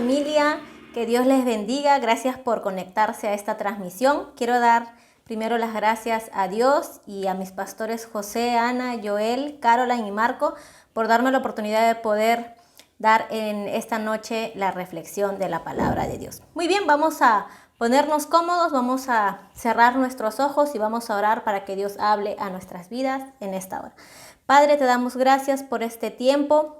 familia, que Dios les bendiga. Gracias por conectarse a esta transmisión. Quiero dar primero las gracias a Dios y a mis pastores José, Ana, Joel, Caroline y Marco por darme la oportunidad de poder dar en esta noche la reflexión de la palabra de Dios. Muy bien, vamos a ponernos cómodos, vamos a cerrar nuestros ojos y vamos a orar para que Dios hable a nuestras vidas en esta hora. Padre, te damos gracias por este tiempo.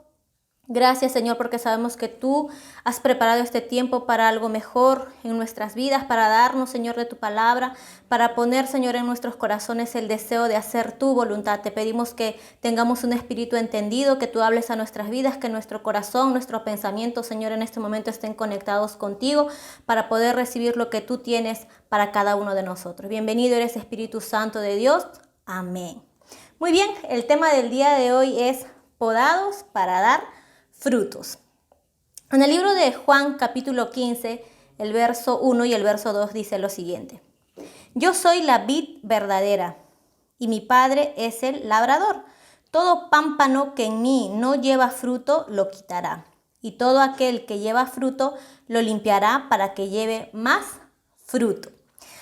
Gracias, Señor, porque sabemos que tú has preparado este tiempo para algo mejor en nuestras vidas, para darnos, Señor, de tu palabra, para poner, Señor, en nuestros corazones el deseo de hacer tu voluntad. Te pedimos que tengamos un espíritu entendido, que tú hables a nuestras vidas, que nuestro corazón, nuestros pensamientos, Señor, en este momento estén conectados contigo para poder recibir lo que tú tienes para cada uno de nosotros. Bienvenido eres, Espíritu Santo de Dios. Amén. Muy bien, el tema del día de hoy es podados para dar frutos. En el libro de Juan capítulo 15, el verso 1 y el verso 2 dice lo siguiente: Yo soy la vid verdadera y mi Padre es el labrador. Todo pámpano que en mí no lleva fruto lo quitará, y todo aquel que lleva fruto lo limpiará para que lleve más fruto.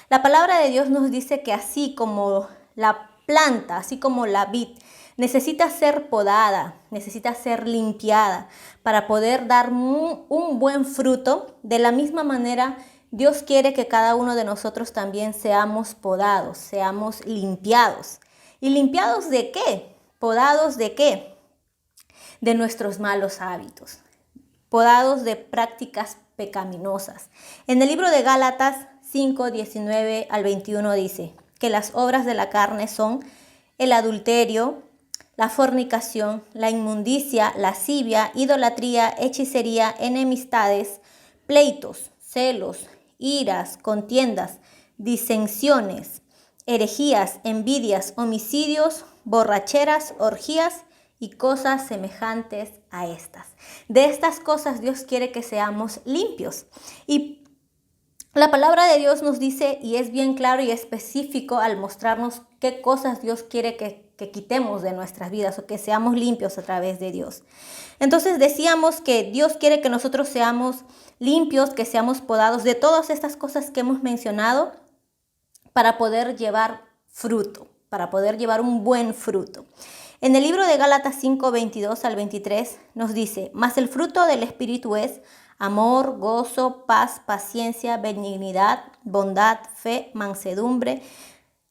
La palabra de Dios nos dice que así como la planta, así como la vid, necesita ser podada, necesita ser limpiada para poder dar un buen fruto. De la misma manera, Dios quiere que cada uno de nosotros también seamos podados, seamos limpiados. ¿Y limpiados de qué? ¿Podados de qué? De nuestros malos hábitos, podados de prácticas pecaminosas. En el libro de Gálatas 5, 19 al 21 dice que las obras de la carne son el adulterio, la fornicación, la inmundicia, lascivia, idolatría, hechicería, enemistades, pleitos, celos, iras, contiendas, disensiones, herejías, envidias, homicidios, borracheras, orgías y cosas semejantes a estas. De estas cosas Dios quiere que seamos limpios. Y la palabra de Dios nos dice, y es bien claro y específico al mostrarnos qué cosas Dios quiere que quitemos de nuestras vidas o que seamos limpios a través de Dios. Entonces decíamos que Dios quiere que nosotros seamos limpios, que seamos podados de todas estas cosas que hemos mencionado para poder llevar fruto, para poder llevar un buen fruto. En el libro de Gálatas 5, 22 al 23 nos dice: Mas el fruto del Espíritu es amor, gozo, paz, paciencia, benignidad, bondad, fe, mansedumbre,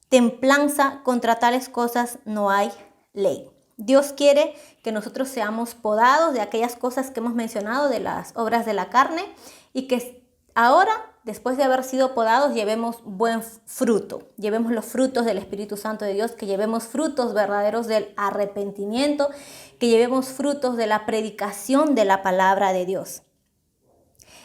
templanza. Contra tales cosas no hay ley. Dios quiere que nosotros seamos podados de aquellas cosas que hemos mencionado, de las obras de la carne, y que ahora, después de haber sido podados, llevemos buen fruto. Llevemos los frutos del Espíritu Santo de Dios, que llevemos frutos verdaderos del arrepentimiento, que llevemos frutos de la predicación de la palabra de Dios.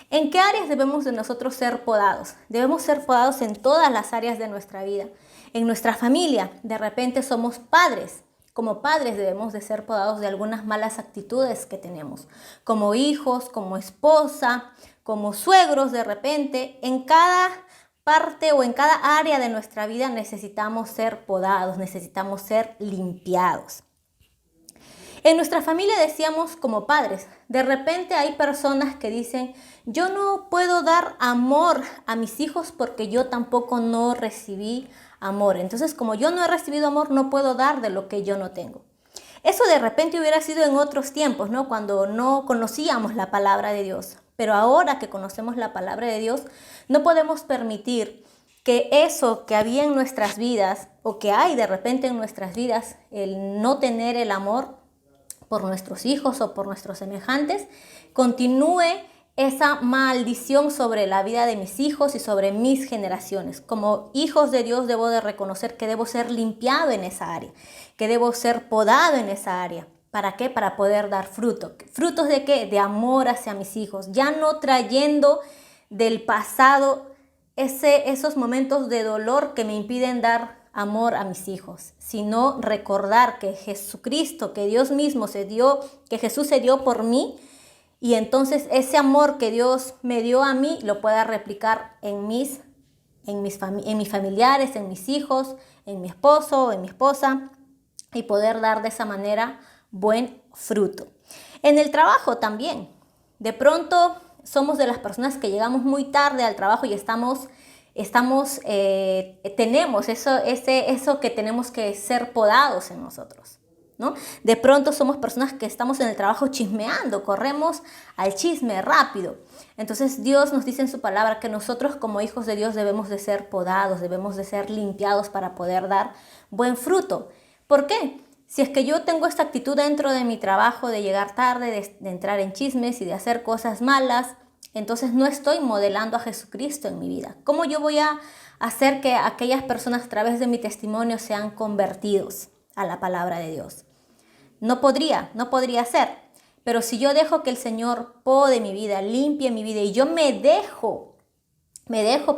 ¿En qué áreas debemos de nosotros ser podados? Debemos ser podados en todas las áreas de nuestra vida. En nuestra familia, de repente somos padres. Como padres debemos de ser podados de algunas malas actitudes que tenemos. Como hijos, como esposa, como suegros, de repente. En cada parte o en cada área de nuestra vida necesitamos ser podados, necesitamos ser limpiados. En nuestra familia decíamos como padres, de repente hay personas que dicen: yo no puedo dar amor a mis hijos porque yo tampoco no recibí amor. Entonces, como yo no he recibido amor, no puedo dar de lo que yo no tengo. Eso de repente hubiera sido en otros tiempos, ¿no? Cuando no conocíamos la palabra de Dios. Pero ahora que conocemos la palabra de Dios, no podemos permitir que eso que había en nuestras vidas o que hay de repente en nuestras vidas, el no tener el amor por nuestros hijos o por nuestros semejantes, continúe esa maldición sobre la vida de mis hijos y sobre mis generaciones. Como hijos de Dios debo de reconocer que debo ser limpiado en esa área, que debo ser podado en esa área. ¿Para qué? Para poder dar fruto. ¿Frutos de qué? De amor hacia mis hijos, ya no trayendo del pasado esos momentos de dolor que me impiden dar amor a mis hijos, sino recordar que Jesucristo, que Dios mismo se dio, que Jesús se dio por mí, y entonces ese amor que Dios me dio a mí lo pueda replicar en mis familiares, en mis hijos, en mi esposo, en mi esposa, y poder dar de esa manera buen fruto. En el trabajo también. De pronto somos de las personas que llegamos muy tarde al trabajo y tenemos eso que tenemos que ser podados en nosotros, ¿no? De pronto somos personas que estamos en el trabajo chismeando, corremos al chisme rápido. Entonces Dios nos dice en su palabra que nosotros como hijos de Dios debemos de ser podados, debemos de ser limpiados para poder dar buen fruto. ¿Por qué? Si es que yo tengo esta actitud dentro de mi trabajo de llegar tarde, de entrar en chismes y de hacer cosas malas, entonces no estoy modelando a Jesucristo en mi vida. ¿Cómo yo voy a hacer que aquellas personas a través de mi testimonio sean convertidos a la palabra de Dios? No podría ser. Pero si yo dejo que el Señor pode mi vida, limpie mi vida y yo me dejo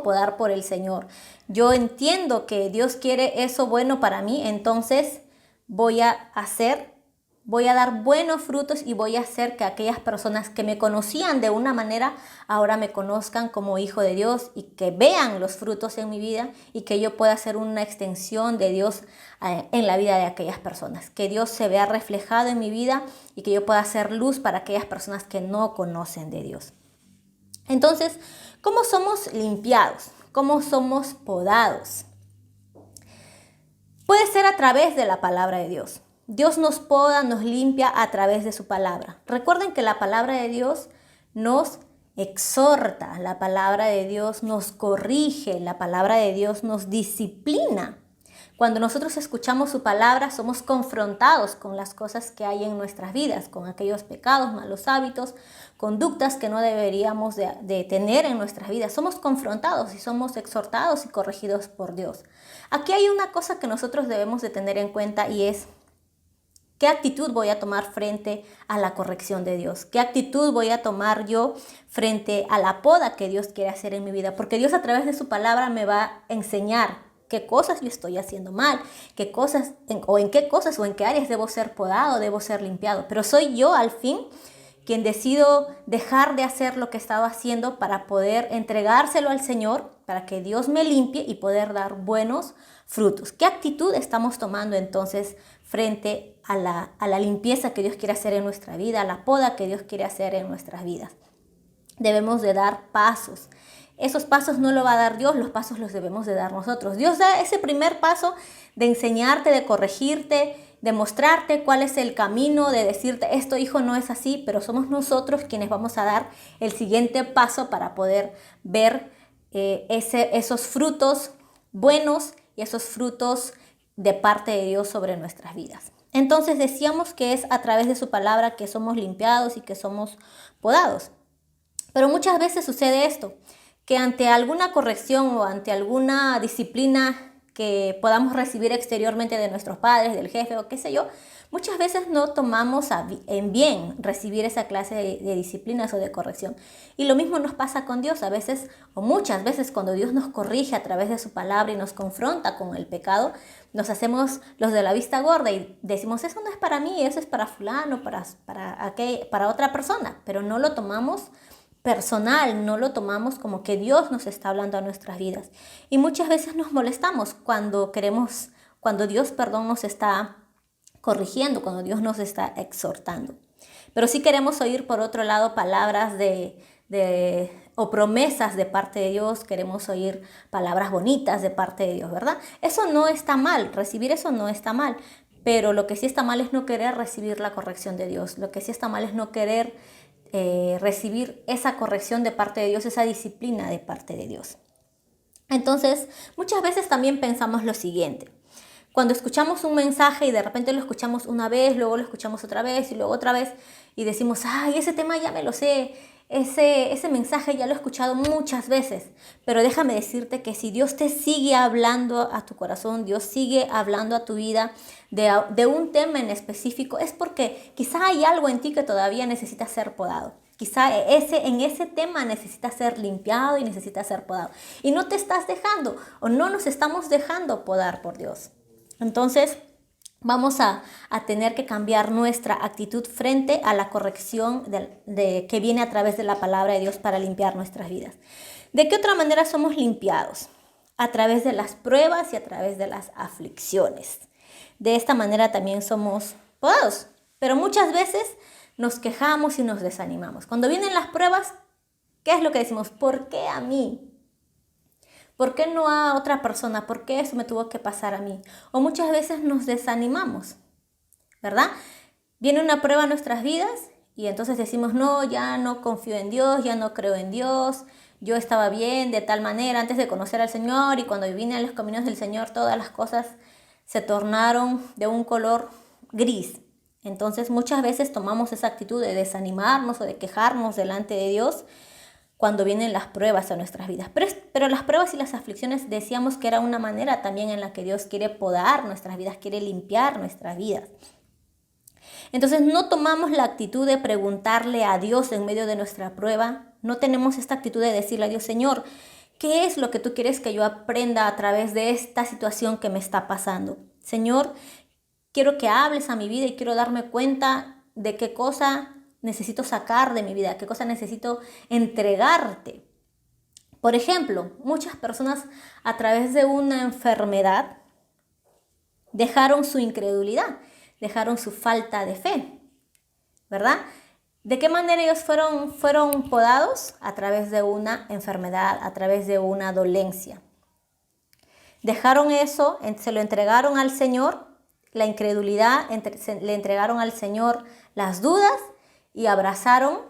podar por el Señor, yo entiendo que Dios quiere eso bueno para mí, entonces voy a dar buenos frutos y voy a hacer que aquellas personas que me conocían de una manera, ahora me conozcan como hijo de Dios y que vean los frutos en mi vida y que yo pueda ser una extensión de Dios en la vida de aquellas personas. Que Dios se vea reflejado en mi vida y que yo pueda hacer luz para aquellas personas que no conocen de Dios. Entonces, ¿cómo somos limpiados? ¿Cómo somos podados? Puede ser a través de la palabra de Dios. Dios nos poda, nos limpia a través de su palabra. Recuerden que la palabra de Dios nos exhorta, la palabra de Dios nos corrige, la palabra de Dios nos disciplina. Cuando nosotros escuchamos su palabra, somos confrontados con las cosas que hay en nuestras vidas, con aquellos pecados, malos hábitos, conductas que no deberíamos de tener en nuestras vidas. Somos confrontados y somos exhortados y corregidos por Dios. Aquí hay una cosa que nosotros debemos de tener en cuenta y es: ¿qué actitud voy a tomar frente a la corrección de Dios? ¿Qué actitud voy a tomar yo frente a la poda que Dios quiere hacer en mi vida? Porque Dios a través de su palabra me va a enseñar qué cosas yo estoy haciendo mal, en qué cosas o en qué áreas debo ser podado, debo ser limpiado. Pero soy yo al fin quien decido dejar de hacer lo que estaba haciendo para poder entregárselo al Señor, para que Dios me limpie y poder dar buenos frutos. ¿Qué actitud estamos tomando entonces frente a la limpieza que Dios quiere hacer en nuestra vida, a la poda que Dios quiere hacer en nuestras vidas? Debemos de dar pasos. Esos pasos no lo va a dar Dios, los pasos los debemos de dar nosotros. Dios da ese primer paso de enseñarte, de corregirte, de mostrarte cuál es el camino, de decirte esto, hijo, no es así, pero somos nosotros quienes vamos a dar el siguiente paso para poder ver esos frutos buenos y esos frutos de parte de Dios sobre nuestras vidas. Entonces decíamos que es a través de su palabra que somos limpiados y que somos podados. Pero muchas veces sucede esto, que ante alguna corrección o ante alguna disciplina que podamos recibir exteriormente de nuestros padres, del jefe o qué sé yo, muchas veces no tomamos en bien recibir esa clase de disciplinas o de corrección. Y lo mismo nos pasa con Dios. A veces o muchas veces cuando Dios nos corrige a través de su palabra y nos confronta con el pecado, nos hacemos los de la vista gorda y decimos, eso no es para mí, eso es para fulano, para otra persona, pero no lo tomamos personal, no lo tomamos como que Dios nos está hablando a nuestras vidas. Y muchas veces nos molestamos cuando Dios, nos está corrigiendo, cuando Dios nos está exhortando. Pero sí queremos oír, por otro lado, palabras o promesas de parte de Dios, queremos oír palabras bonitas de parte de Dios, ¿verdad? Eso no está mal, recibir eso no está mal, pero lo que sí está mal es no querer recibir la corrección de Dios, lo que sí está mal es no querer recibir esa corrección de parte de Dios, esa disciplina de parte de Dios. Entonces, muchas veces también pensamos lo siguiente. Cuando escuchamos un mensaje y de repente lo escuchamos una vez, luego lo escuchamos otra vez y luego otra vez y decimos, ay, ese tema ya me lo sé, ese mensaje ya lo he escuchado muchas veces. Pero déjame decirte que si Dios te sigue hablando a tu corazón, Dios sigue hablando a tu vida de un tema en específico, es porque quizá hay algo en ti que todavía necesita ser podado. Quizá en ese tema necesita ser limpiado y necesita ser podado. Y no te estás dejando o no nos estamos dejando podar por Dios. Entonces, vamos a tener que cambiar nuestra actitud frente a la corrección que viene a través de la palabra de Dios para limpiar nuestras vidas. ¿De qué otra manera somos limpiados? A través de las pruebas y a través de las aflicciones. De esta manera también somos podados. Pero muchas veces nos quejamos y nos desanimamos. Cuando vienen las pruebas, ¿qué es lo que decimos? ¿Por qué a mí? ¿Por qué no a otra persona? ¿Por qué eso me tuvo que pasar a mí? O muchas veces nos desanimamos, ¿verdad? Viene una prueba a nuestras vidas y entonces decimos, no, ya no confío en Dios, ya no creo en Dios, yo estaba bien de tal manera antes de conocer al Señor, y cuando vine a los caminos del Señor todas las cosas se tornaron de un color gris. Entonces muchas veces tomamos esa actitud de desanimarnos o de quejarnos delante de Dios cuando vienen las pruebas a nuestras vidas. Pero las pruebas y las aflicciones decíamos que era una manera también en la que Dios quiere podar nuestras vidas, quiere limpiar nuestras vidas. Entonces no tomamos la actitud de preguntarle a Dios en medio de nuestra prueba. No tenemos esta actitud de decirle a Dios, Señor, ¿qué es lo que tú quieres que yo aprenda a través de esta situación que me está pasando? Señor, quiero que hables a mi vida y quiero darme cuenta de qué cosa necesito sacar de mi vida, qué cosa necesito entregarte. Por ejemplo, muchas personas a través de una enfermedad dejaron su incredulidad, dejaron su falta de fe, ¿verdad? ¿De qué manera ellos fueron podados? A través de una enfermedad, a través de una dolencia. Dejaron eso, se lo entregaron al Señor, la incredulidad, le entregaron al Señor las dudas y abrazaron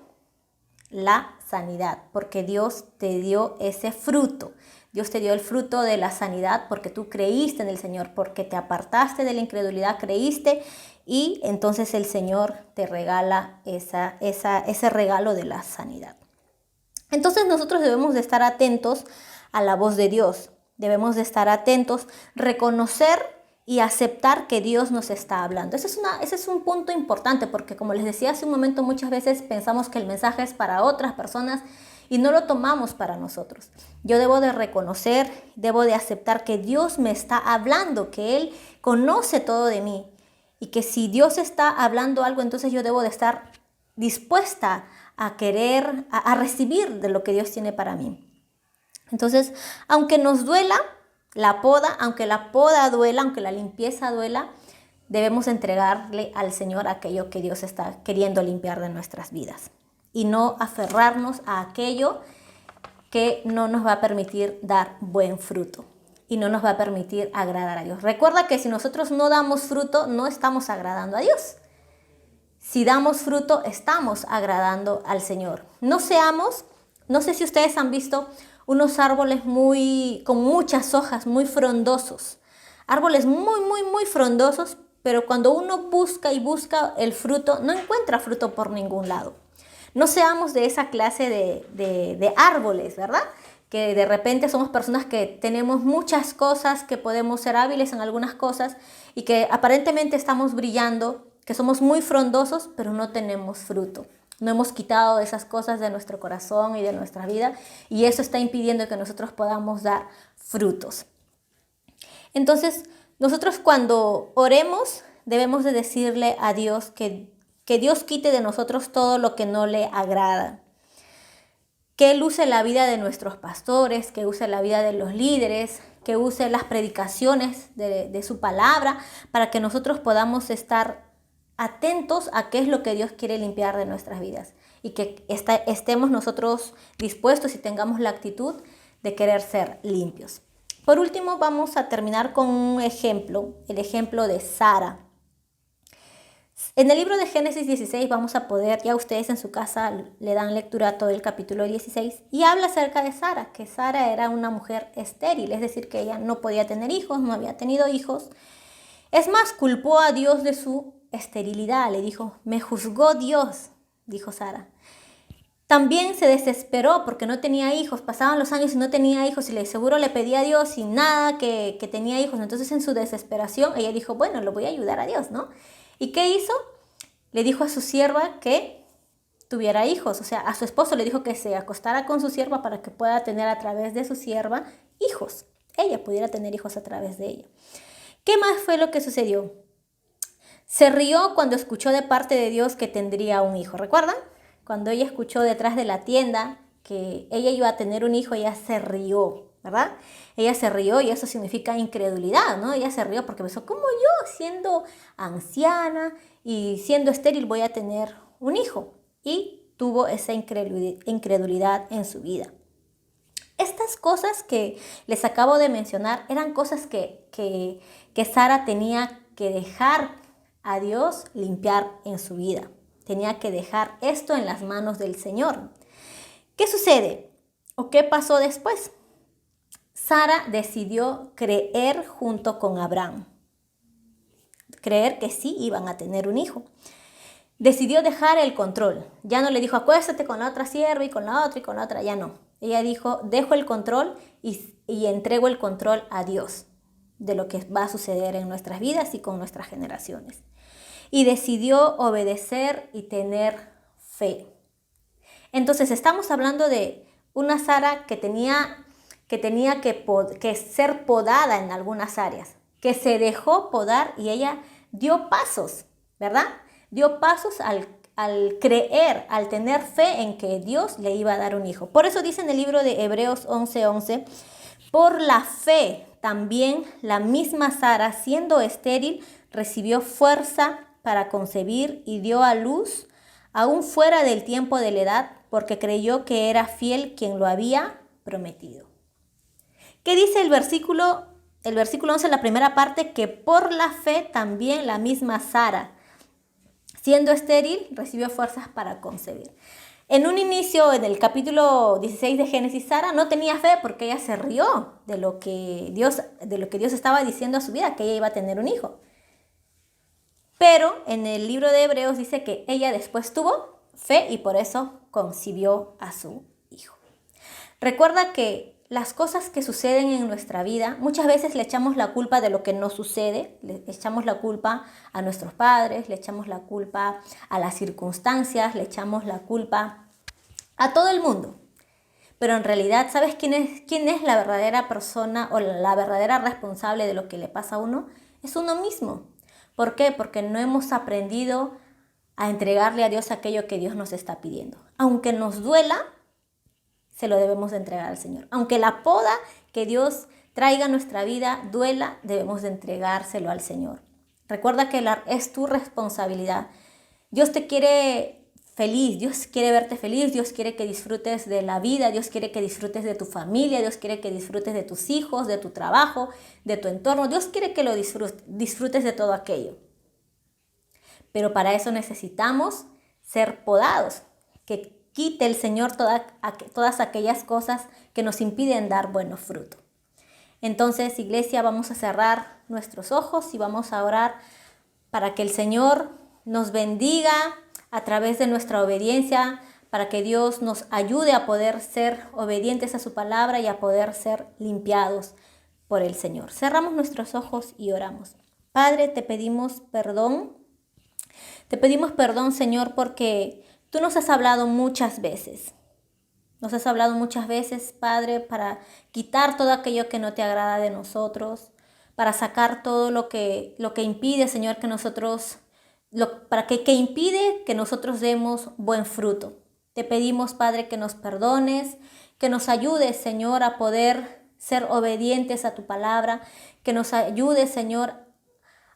la sanidad, porque Dios te dio ese fruto. Dios te dio el fruto de la sanidad porque tú creíste en el Señor, porque te apartaste de la incredulidad, creíste, y entonces el Señor te regala ese regalo de la sanidad. Entonces nosotros debemos de estar atentos a la voz de Dios. Debemos de estar atentos, reconocer y aceptar que Dios nos está hablando. Ese es un punto importante, porque como les decía hace un momento, muchas veces pensamos que el mensaje es para otras personas y no lo tomamos para nosotros. Yo debo de reconocer, debo de aceptar que Dios me está hablando, que Él conoce todo de mí, y que si Dios está hablando algo, entonces yo debo de estar dispuesta a querer, a recibir de lo que Dios tiene para mí. Entonces, aunque nos duela la poda, aunque la poda duela, aunque la limpieza duela, debemos entregarle al Señor aquello que Dios está queriendo limpiar de nuestras vidas y no aferrarnos a aquello que no nos va a permitir dar buen fruto y no nos va a permitir agradar a Dios. Recuerda que si nosotros no damos fruto, no estamos agradando a Dios. Si damos fruto, estamos agradando al Señor. No sé si ustedes han visto unos árboles con muchas hojas, muy frondosos. Árboles muy frondosos, pero cuando uno busca y busca el fruto, no encuentra fruto por ningún lado. No seamos de esa clase de árboles, ¿verdad? Que de repente somos personas que tenemos muchas cosas, que podemos ser hábiles en algunas cosas y que aparentemente estamos brillando, que somos muy frondosos, pero no tenemos fruto. No hemos quitado esas cosas de nuestro corazón y de nuestra vida, y eso está impidiendo que nosotros podamos dar frutos. Entonces, nosotros cuando oremos debemos de decirle a Dios que Dios quite de nosotros todo lo que no le agrada. Que Él use la vida de nuestros pastores, que use la vida de los líderes, que use las predicaciones de su palabra para que nosotros podamos estar atentos a qué es lo que Dios quiere limpiar de nuestras vidas y que estemos nosotros dispuestos y tengamos la actitud de querer ser limpios. Por último, vamos a terminar con un ejemplo, el ejemplo de Sara. En el libro de Génesis 16 vamos a poder, ya ustedes en su casa le dan lectura a todo el capítulo 16, y habla acerca de Sara, que Sara era una mujer estéril, es decir, que ella no podía tener hijos, no había tenido hijos. Es más, culpó a Dios de su esterilidad, le dijo, me juzgó Dios, dijo Sara. También se desesperó porque no tenía hijos, pasaban los años y no tenía hijos, y seguro le pedía a Dios y nada que tenía hijos. Entonces en su desesperación ella dijo, bueno, lo voy a ayudar a Dios, ¿no? ¿Y qué hizo? Le dijo a su sierva que tuviera hijos, o sea, a su esposo le dijo que se acostara con su sierva para que pueda tener a través de su sierva hijos, ella pudiera tener hijos a través de ella. ¿Qué más fue lo que sucedió? Se rió cuando escuchó de parte de Dios que tendría un hijo. ¿Recuerdan? Cuando ella escuchó detrás de la tienda que ella iba a tener un hijo, ella se rió, ¿verdad? Ella se rió, y eso significa incredulidad, ¿no? Ella se rió porque pensó, ¿cómo yo, siendo anciana y siendo estéril, voy a tener un hijo? Y tuvo esa incredulidad en su vida. Estas cosas que les acabo de mencionar eran cosas que Sara tenía que dejar a Dios limpiar en su vida. Tenía que dejar esto en las manos del Señor. ¿Qué sucede? ¿O qué pasó después? Sara decidió creer junto con Abraham. Creer que sí iban a tener un hijo. Decidió dejar el control. Ya no le dijo, acuéstate con la otra sierva y con la otra y con la otra. Ya no. Ella dijo, dejo el control y entrego el control a Dios de lo que va a suceder en nuestras vidas y con nuestras generaciones. Y decidió obedecer y tener fe. Entonces estamos hablando de una Sara que tenía que ser podada en algunas áreas, que se dejó podar y ella dio pasos, ¿verdad? Dio pasos al creer, al tener fe en que Dios le iba a dar un hijo. Por eso dice en el libro de Hebreos 11:11, por la fe también la misma Sara, siendo estéril, recibió fuerza para concebir y dio a luz, aún fuera del tiempo de la edad, porque creyó que era fiel quien lo había prometido. ¿Qué dice el versículo 11, la primera parte? Que por la fe también la misma Sara, siendo estéril, recibió fuerzas para concebir. En un inicio, en el capítulo 16 de Génesis, Sara no tenía fe porque ella se rió de lo que Dios estaba diciendo a su vida, que ella iba a tener un hijo. Pero en el libro de Hebreos dice que ella después tuvo fe y por eso concibió a su hijo. Recuerda que las cosas que suceden en nuestra vida, muchas veces le echamos la culpa de lo que no sucede, le echamos la culpa a nuestros padres, le echamos la culpa a las circunstancias, le echamos la culpa a todo el mundo. Pero en realidad, ¿sabes quién es la verdadera persona o la verdadera responsable de lo que le pasa a uno? Es uno mismo. ¿Por qué? Porque no hemos aprendido a entregarle a Dios aquello que Dios nos está pidiendo. Aunque nos duela, se lo debemos de entregar al Señor. Aunque la poda que Dios traiga a nuestra vida duela, debemos de entregárselo al Señor. Recuerda que es tu responsabilidad. Dios te quiere feliz, Dios quiere verte feliz, Dios quiere que disfrutes de la vida, Dios quiere que disfrutes de tu familia, Dios quiere que disfrutes de tus hijos, de tu trabajo, de tu entorno. Dios quiere que lo disfrutes de todo aquello. Pero para eso necesitamos ser podados, que quite el Señor todas aquellas cosas que nos impiden dar buenos frutos. Entonces, iglesia, vamos a cerrar nuestros ojos y vamos a orar para que el Señor nos bendiga a través de nuestra obediencia, para que Dios nos ayude a poder ser obedientes a su palabra y a poder ser limpiados por el Señor. Cerramos nuestros ojos y oramos. Padre, te pedimos perdón. Te pedimos perdón, Señor, porque tú nos has hablado muchas veces. Nos has hablado muchas veces, Padre, para quitar todo aquello que no te agrada de nosotros, para sacar todo lo que impide, Señor, que nosotros, que impide que nosotros demos buen fruto. Te pedimos, Padre, que nos perdones, que nos ayudes, Señor, a poder ser obedientes a tu palabra, que nos ayudes, Señor,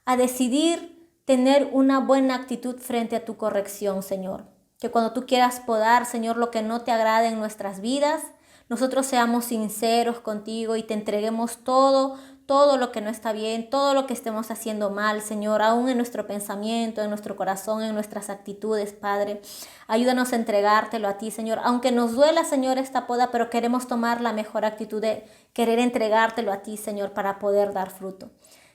a decidir tener una buena actitud frente a tu corrección, Señor. Que cuando tú quieras podar, Señor, lo que no te agrade en nuestras vidas, nosotros seamos sinceros contigo y te entreguemos todo lo que no está bien, todo lo que estemos haciendo mal, Señor, aún en nuestro pensamiento, en nuestro corazón, en nuestras actitudes, Padre. Ayúdanos a entregártelo a ti, Señor. Aunque nos duela, Señor, esta poda, pero queremos tomar la mejor actitud de querer entregártelo a ti, Señor, para poder dar fruto.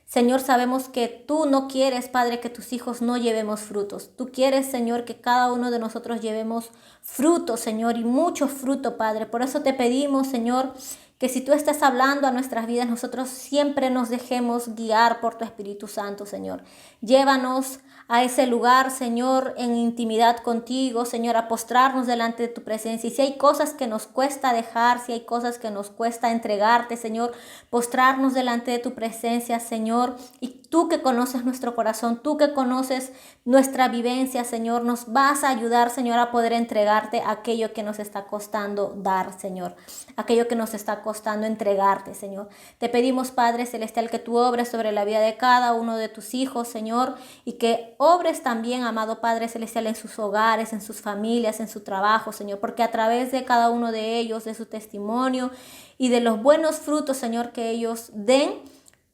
Señor, sabemos que tú no quieres, Padre, que tus hijos no llevemos frutos. Tú quieres, Señor, que cada uno de nosotros llevemos fruto, Señor, y mucho fruto, Padre. Por eso te pedimos, Señor, que si tú estás hablando a nuestras vidas, nosotros siempre nos dejemos guiar por tu Espíritu Santo, Señor. Llévanos a ese lugar, Señor, en intimidad contigo, Señor, a postrarnos delante de tu presencia. Y si hay cosas que nos cuesta dejar, si hay cosas que nos cuesta entregarte, Señor, postrarnos delante de tu presencia, Señor, y tú que conoces nuestro corazón, tú que conoces nuestra vivencia, Señor, nos vas a ayudar, Señor, a poder entregarte aquello que nos está costando dar, Señor, aquello que nos está costando entregarte, Señor. Te pedimos, Padre Celestial, que tú obres sobre la vida de cada uno de tus hijos, Señor, y que obres también, amado Padre Celestial, en sus hogares, en sus familias, en su trabajo, Señor, porque a través de cada uno de ellos, de su testimonio y de los buenos frutos, Señor, que ellos den,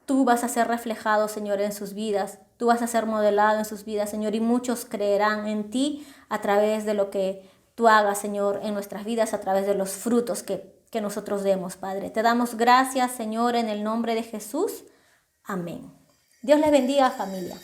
tú vas a ser reflejado, Señor, en sus vidas. Tú vas a ser modelado en sus vidas, Señor, y muchos creerán en ti a través de lo que tú hagas, Señor, en nuestras vidas, a través de los frutos que nosotros demos, Padre. Te damos gracias, Señor, en el nombre de Jesús. Amén. Dios les bendiga, familia.